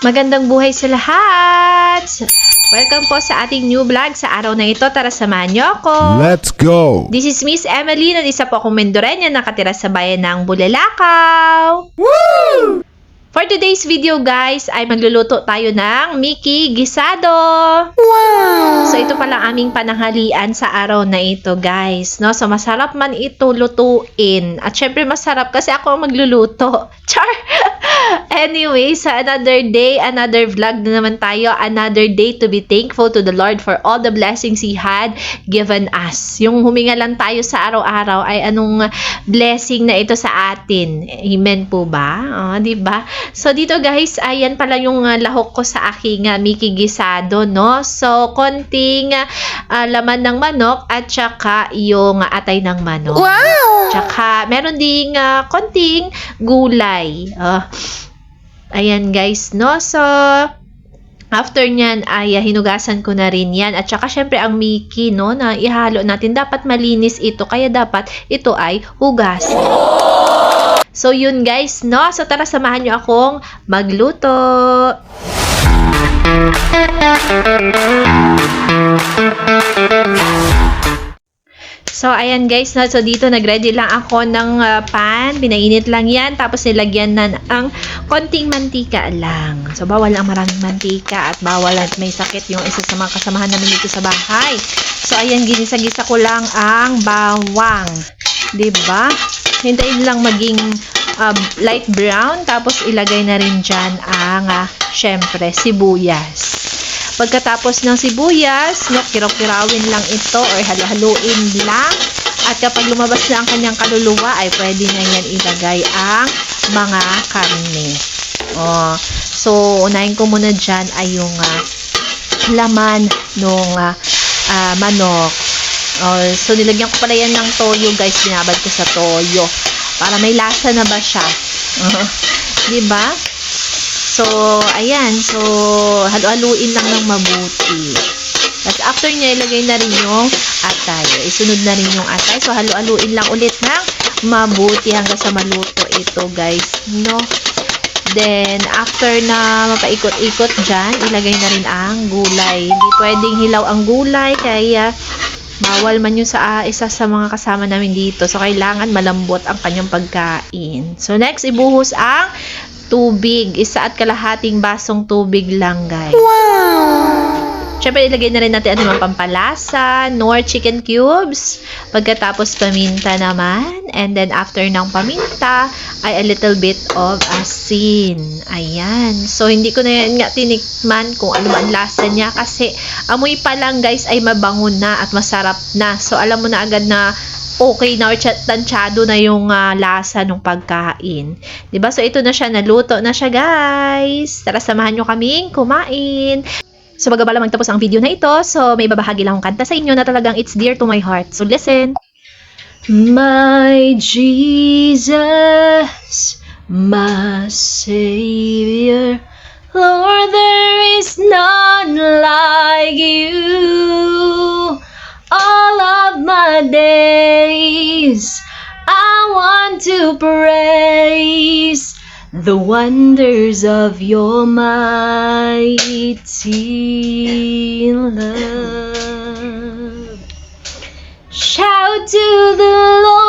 Magandang buhay sa lahat! Welcome po sa ating new vlog sa araw na ito. Tara, samahan niyo ako. Let's go! This is Miss Emily, na isa po akong Mendorenya nakatira sa bayan ng Bulalakaw. Woo! For today's video guys, ay magluluto tayo ng Mickey Gisado. Wow! So ito pala aming pananghalian sa araw na ito guys. No? So masarap man ito lutuin. At syempre masarap kasi ako ang magluluto. Char! Anyway, sa another day, another vlog na naman tayo. Another day to be thankful to the Lord for all the blessings He had given us. Yung huminga lang tayo sa araw-araw ay anong blessing na ito sa atin. Amen po ba? Diba? So dito guys, ayan pala yung lahok ko sa aking Mickey Gisado, no? So konting laman ng manok at saka yung atay ng manok. Wow! Tsaka meron ding konting gulay. Ayan guys, no? So after nyan ay hinugasan ko na rin yan. At saka syempre ang Mickey, no, na ihalo natin, dapat malinis ito. Kaya dapat ito ay hugasan. So yun guys, no? So tara, samahan nyo akong magluto. So, ayan guys, no? So dito nag-ready lang ako ng pan. Pinainit lang yan. Tapos nilagyan na ang konting mantika lang. So, bawal ang maraming mantika at bawal at may sakit yung isa sa mga kasamahan namin dito sa bahay. So, ayan, ginisa-gisa ko lang ang bawang. Diba? Hintayin lang maging light brown. Tapos, ilagay na rin dyan ang, syempre, sibuyas. Pagkatapos ng sibuyas, no, kiraw-kirawin lang ito or halo-haluin lang. At kapag lumabas na ang kanyang kaluluwa, ay pwede na yan ilagay ang mga karne. So, unahin ko muna dyan ay yung laman ng manok. So, nilagyan ko pala yan ng toyo, guys. Binabad ko sa toyo. Para may lasa na ba siya? Diba? So, ayan. So, halu-haluin lang ng mabuti. Tapos, after niya, ilagay na rin yung atay. Isunod na rin yung atay. So, halu-haluin lang ulit ng mabuti hanggang sa maluto ito, guys. No? Then, after na mapaikot-ikot dyan, ilagay na rin ang gulay. Hindi pwedeng hilaw ang gulay, kaya bawal man yun sa isa sa mga kasama namin dito. So, kailangan malambot ang kanyang pagkain. So, next, ibuhos ang tubig. 1.5 basong tubig lang, guys. Wow! Siyempre, ilagay na rin natin ang mga pampalasa, nor chicken cubes. Pagkatapos, paminta naman. And then, after ng paminta, ay a little bit of asin. Ayan. So, hindi ko na yan nga tinikman kung ano ba ang lasa niya. Kasi, amoy pa lang, guys, ay mabango na at masarap na. So, alam mo na agad na okay na or tansyado na yung lasa ng pagkain. Diba? So, ito na siya. Naluto na siya, guys. Tara, samahan nyo kaming kumain. So, bago ba lamang tapos ang video na ito, so may babahagi lang akong kanta sa inyo na talagang it's dear to my heart. So, listen. My Jesus, my Savior, Lord, there is none like you. All of my days, I want to praise the wonders of your mighty love. Shout to the Lord